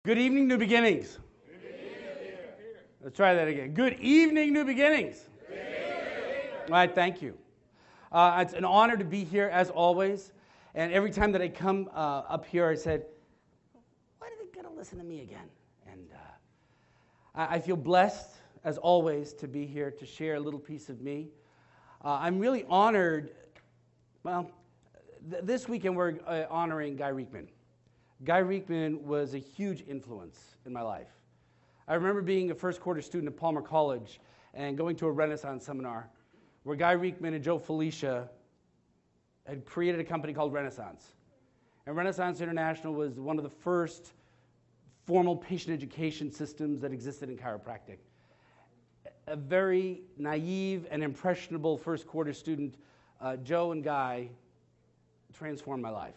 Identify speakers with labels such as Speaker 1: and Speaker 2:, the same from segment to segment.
Speaker 1: Good evening, New Beginnings. Good evening. Let's try that again. Good evening, New Beginnings. Good evening. All right, thank you. It's an honor to be here, as always. And every time that I come up here, I said, why are they going to listen to me again? And I feel blessed, as always, to be here to share a little piece of me. I'm really honored. Well, this weekend we're honoring Guy Reekman. Guy Reekman was a huge influence in my life. I remember being a first quarter student at Palmer College and going to a Renaissance seminar where Guy Reekman and Joe Felicia had created a company called Renaissance. And Renaissance International was one of the first formal patient education systems that existed in chiropractic. A very naive and impressionable first quarter student, Joe and Guy transformed my life.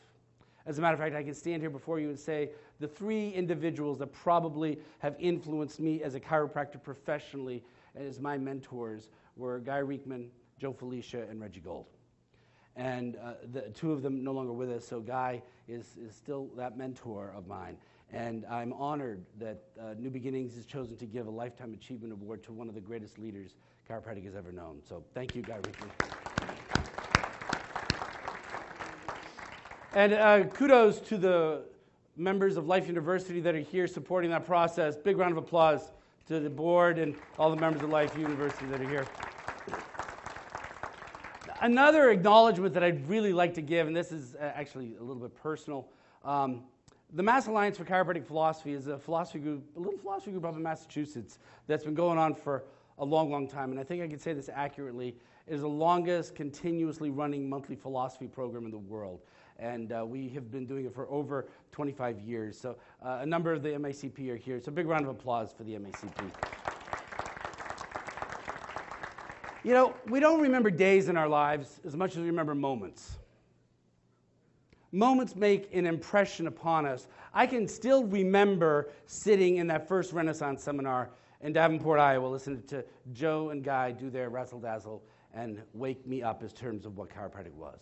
Speaker 1: As a matter of fact, I can stand here before you and say the three individuals that probably have influenced me as a chiropractor professionally and as my mentors were Guy Reekman, Joe Felicia, and Reggie Gold. And the two of them no longer with us, so Guy is still that mentor of mine. And I'm honored that New Beginnings has chosen to give a Lifetime Achievement Award to one of the greatest leaders chiropractic has ever known. So thank you, Guy Reekman. And kudos to the members of Life University that are here supporting that process. Big round of applause to the board and all the members of Life University that are here. Another acknowledgement that I'd really like to give, and this is actually a little bit personal, the Mass Alliance for Chiropractic Philosophy is a philosophy group, a little philosophy group up in Massachusetts that's been going on for a long, long time. And I think I can say this accurately. It is the longest continuously running monthly philosophy program in the world. And we have been doing it for over 25 years. So a number of the MACP are here. So a big round of applause for the MACP. You know, we don't remember days in our lives as much as we remember moments. Moments make an impression upon us. I can still remember sitting in that first Renaissance seminar in Davenport, Iowa, listening to Joe and Guy do their razzle-dazzle and wake me up in terms of what chiropractic was.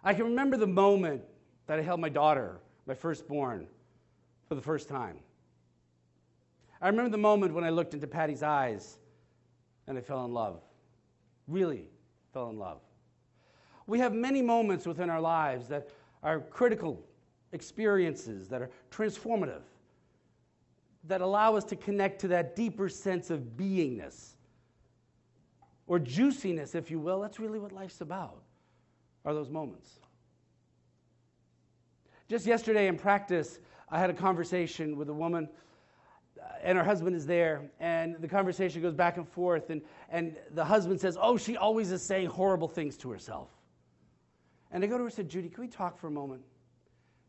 Speaker 1: I can remember the moment that I held my daughter, my firstborn, for the first time. I remember the moment when I looked into Patty's eyes and I fell in love. Really fell in love. We have many moments within our lives that are critical experiences, that are transformative, that allow us to connect to that deeper sense of beingness, or juiciness, if you will. That's really what life's about, are those moments. Just yesterday in practice, I had a conversation with a woman, and her husband is there, and the conversation goes back and forth, and the husband says, oh, she always is saying horrible things to herself. And I go to her and said, Judy, can we talk for a moment?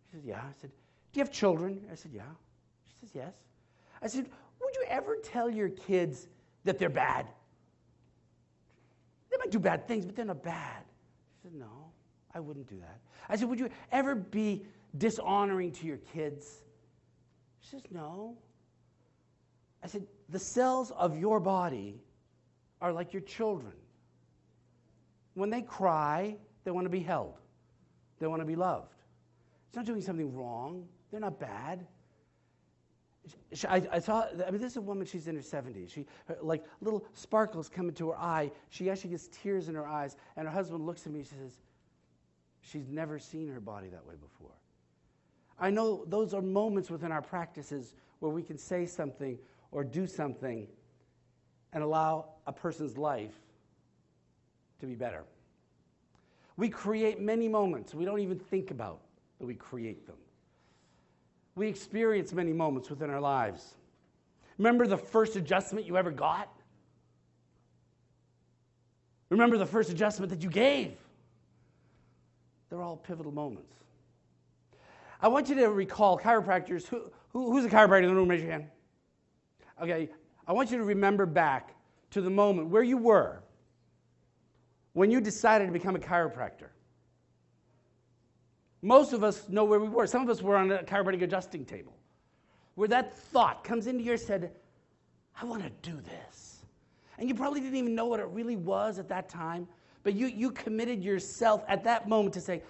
Speaker 1: She said, yeah. I said, do you have children? I said, yeah. She says, yes. I said, would you ever tell your kids that they're bad? They might do bad things, but they're not bad. She said, no, I wouldn't do that. I said, would you ever be dishonoring to your kids? She says, no. I said, the cells of your body are like your children. When they cry, they want to be held. They want to be loved. It's not doing something wrong. They're not bad. I saw, this is a woman, she's in her 70s. Like little sparkles come into her eye. She actually gets tears in her eyes. And her husband looks at me and says, she's never seen her body that way before. I know those are moments within our practices where we can say something or do something and allow a person's life to be better. We create many moments we don't even think about, but we create them. We experience many moments within our lives. Remember the first adjustment you ever got? Remember the first adjustment that you gave? They're all pivotal moments. I want you to recall chiropractors. Who's a chiropractor in the room? Raise your hand. Okay, I want you to remember back to the moment where you were when you decided to become a chiropractor. Most of us know where we were. Some of us were on a chiropractic adjusting table, where that thought comes into your head, I want to do this. And you probably didn't even know what it really was at that time, but you committed yourself at that moment to say,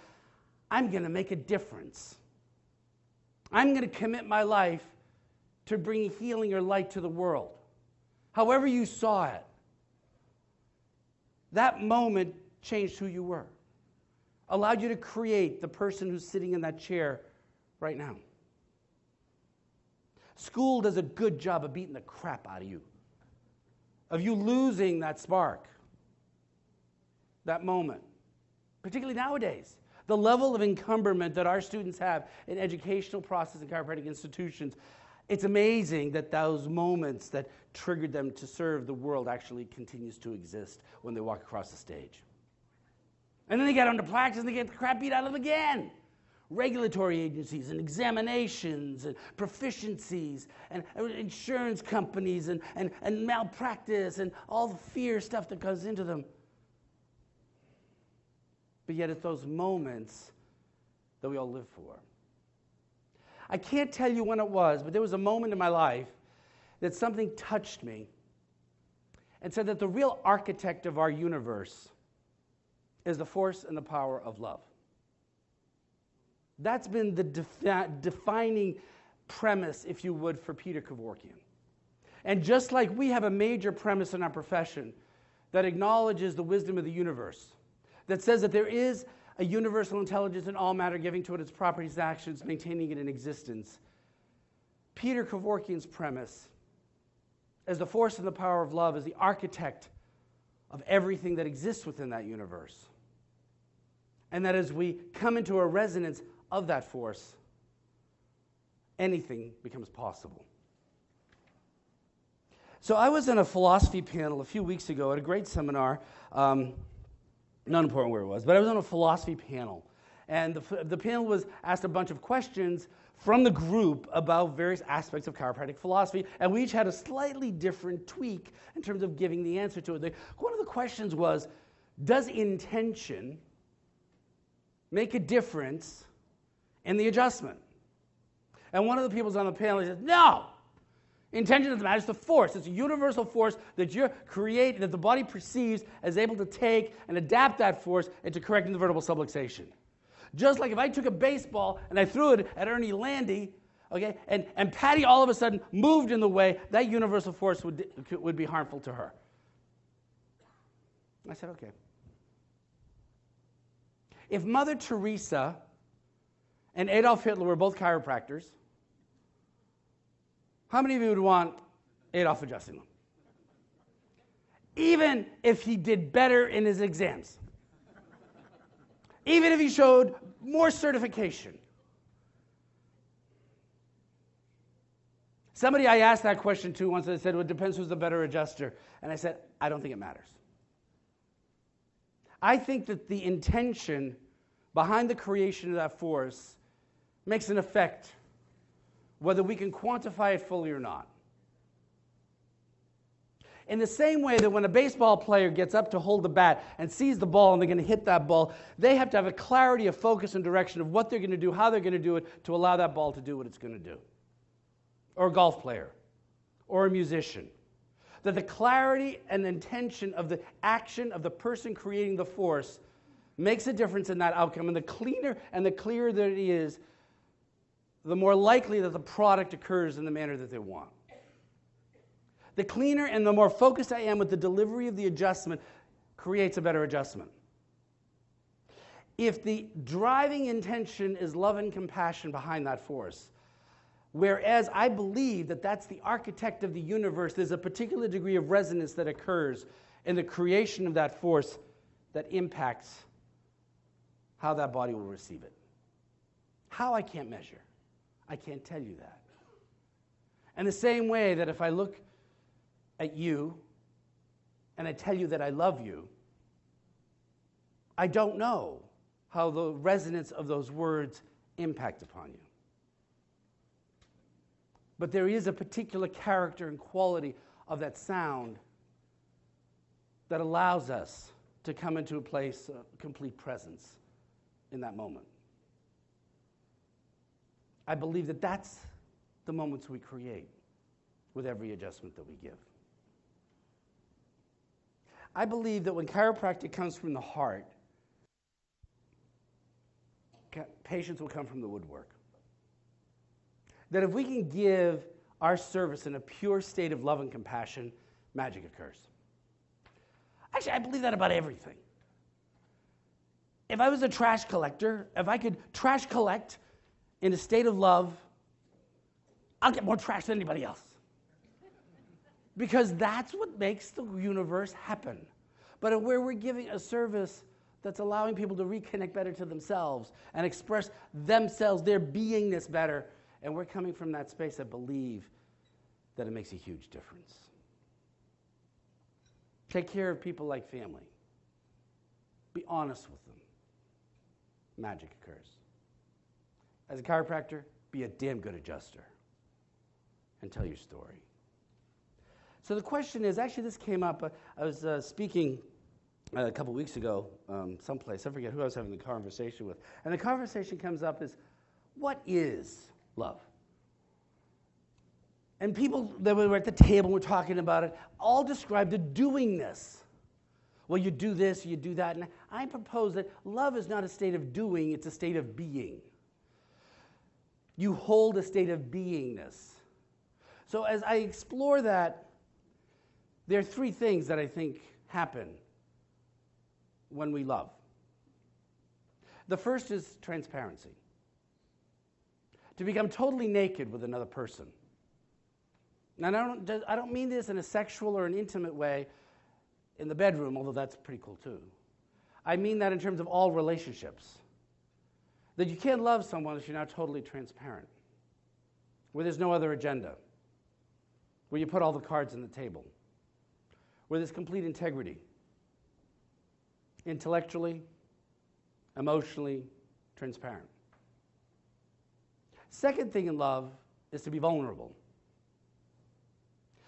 Speaker 1: I'm going to make a difference. I'm going to commit my life to bringing healing or light to the world. However you saw it, that moment changed who you were, allowed you to create the person who's sitting in that chair right now. School does a good job of beating the crap out of you losing that spark, that moment. Particularly nowadays, the level of encumberment that our students have in educational process and chiropractic institutions, it's amazing that those moments that triggered them to serve the world actually continues to exist when they walk across the stage. And then they get on to practice and they get the crap beat out of them again. Regulatory agencies and examinations and proficiencies and insurance companies and malpractice and all the fear stuff that goes into them. But yet it's those moments that we all live for. I can't tell you when it was, but there was a moment in my life that something touched me and said that the real architect of our universe is the force and the power of love. That's been the defining premise, if you would, for Peter Kevorkian. And just like we have a major premise in our profession that acknowledges the wisdom of the universe, that says that there is a universal intelligence in all matter, giving to it its properties and actions, maintaining it in existence, Peter Kevorkian's premise as the force and the power of love is the architect of everything that exists within that universe. And that as we come into a resonance of that force, anything becomes possible. So I was in a philosophy panel a few weeks ago at a great seminar, not important where it was, but I was on a philosophy panel. And the panel was asked a bunch of questions from the group about various aspects of chiropractic philosophy, and we each had a slightly different tweak in terms of giving the answer to it. One of the questions was, does intention make a difference in the adjustment? And one of the people on the panel said, no! Intention doesn't matter, it's the force. It's a universal force that you create, that the body perceives as able to take and adapt that force into correcting the vertebral subluxation. Just like if I took a baseball and I threw it at Ernie Landy, okay, and Patty all of a sudden moved in the way, that universal force would be harmful to her. I said, okay. If Mother Teresa and Adolf Hitler were both chiropractors, how many of you would want Adolf adjusting them? Even if he did better in his exams. Even if he showed more certification. Somebody I asked that question to once, they said, well, it depends who's the better adjuster. And I said, I don't think it matters. I think that the intention behind the creation of that force makes an effect, whether we can quantify it fully or not. In the same way that when a baseball player gets up to hold the bat and sees the ball and they're going to hit that ball, they have to have a clarity of focus and direction of what they're going to do, how they're going to do it, to allow that ball to do what it's going to do. Or a golf player, or a musician. That the clarity and intention of the action of the person creating the force makes a difference in that outcome. And the cleaner and the clearer that it is, the more likely that the product occurs in the manner that they want. The cleaner and the more focused I am with the delivery of the adjustment creates a better adjustment. If the driving intention is love and compassion behind that force, whereas I believe that that's the architect of the universe, there's a particular degree of resonance that occurs in the creation of that force that impacts how that body will receive it. How, I can't measure. I can't tell you that. And the same way that if I look at you and I tell you that I love you, I don't know how the resonance of those words impact upon you. But there is a particular character and quality of that sound that allows us to come into a place of complete presence in that moment. I believe that that's the moments we create with every adjustment that we give. I believe that when chiropractic comes from the heart, patients will come from the woodwork. that if we can give our service in a pure state of love and compassion, magic occurs. Actually, I believe that about everything. If I was a trash collector, if I could trash collect in a state of love, I'll get more trash than anybody else. Because that's what makes the universe happen. But where we're giving a service that's allowing people to reconnect better to themselves and express themselves, their beingness better, and we're coming from that space, I believe that it makes a huge difference. Take care of people like family. Be honest with them. Magic occurs. As a chiropractor, be a damn good adjuster and tell your story. So the question is, actually this came up, I was speaking a couple weeks ago someplace, I forget who I was having the conversation with, and the conversation comes up is, what is love? And people that were at the table were talking about it, all described the doingness. Well, you do this, you do that, and I propose that love is not a state of doing, it's a state of being. You hold a state of beingness. So as I explore that, there are three things that I think happen when we love. The first is transparency. To become totally naked with another person. Now, I don't mean this in a sexual or an intimate way in the bedroom, although that's pretty cool too. I mean that in terms of all relationships. That you can't love someone if you're not totally transparent. Where there's no other agenda. Where you put all the cards on the table. Where there's complete integrity. Intellectually, emotionally, transparent. Second thing in love is to be vulnerable.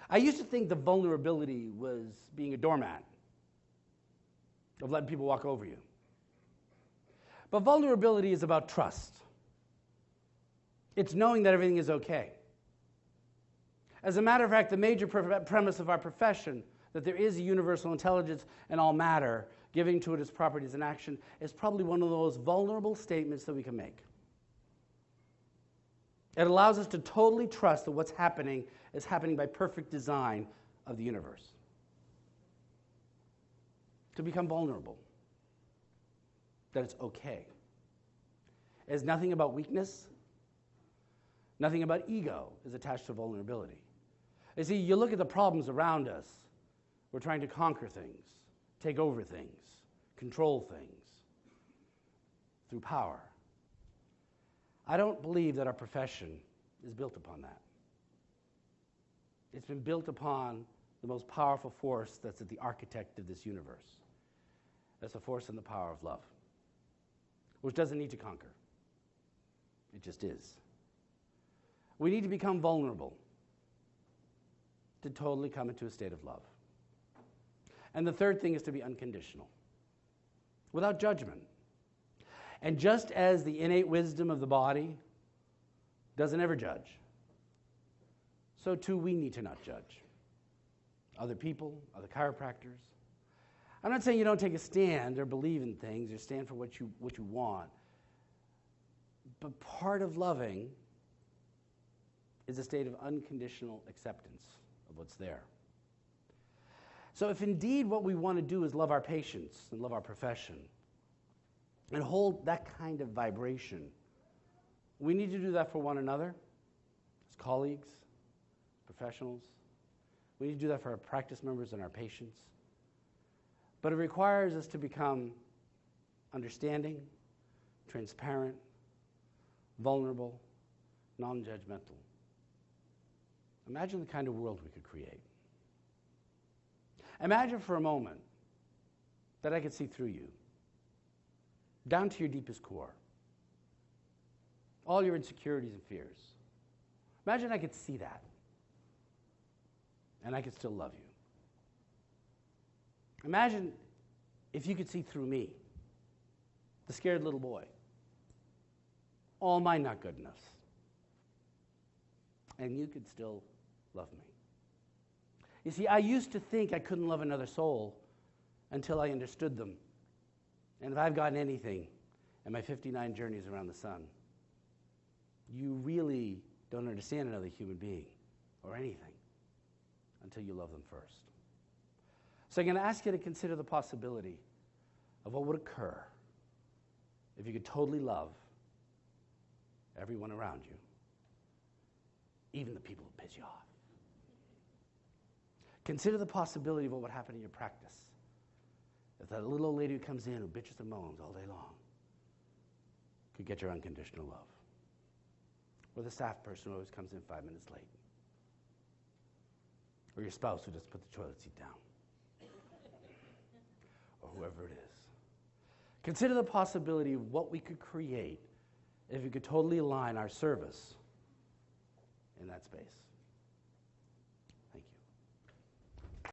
Speaker 1: I used to think the vulnerability was being a doormat, of letting people walk over you. But vulnerability is about trust. It's knowing that everything is okay. As a matter of fact, the major premise of our profession, that there is a universal intelligence in all matter, giving to it its properties and action, is probably one of the most vulnerable statements that we can make. It allows us to totally trust that what's happening is happening by perfect design of the universe. To become vulnerable. That it's okay. It's nothing about weakness. Nothing about ego is attached to vulnerability. You see, you look at the problems around us. We're trying to conquer things, take over things, control things through power. I don't believe that our profession is built upon that. It's been built upon the most powerful force that's at the architect of this universe. That's the force and the power of love, which doesn't need to conquer. It just is. We need to become vulnerable to totally come into a state of love. And the third thing is to be unconditional, without judgment. And just as the innate wisdom of the body doesn't ever judge, so too we need to not judge. Other people, other chiropractors. I'm not saying you don't take a stand or believe in things or stand for what you want. But part of loving is a state of unconditional acceptance of what's there. So if indeed what we want to do is love our patients and love our profession and hold that kind of vibration, we need to do that for one another, as colleagues, professionals. We need to do that for our practice members and our patients. But it requires us to become understanding, transparent, vulnerable, non-judgmental. Imagine the kind of world we could create. Imagine for a moment that I could see through you, down to your deepest core, all your insecurities and fears. Imagine I could see that, and I could still love you. Imagine if you could see through me, the scared little boy, all mine not good enough, and you could still love me. You see, I used to think I couldn't love another soul until I understood them. And if I've gotten anything in my 59 journeys around the sun, you really don't understand another human being or anything until you love them first. So I'm going to ask you to consider the possibility of what would occur if you could totally love everyone around you, even the people who piss you off. Consider the possibility of what would happen in your practice if that little old lady who comes in who bitches and moans all day long could get your unconditional love. Or the staff person who always comes in 5 minutes late. Or your spouse who just put the toilet seat down. Or whoever it is. Consider the possibility of what we could create if we could totally align our service in that space.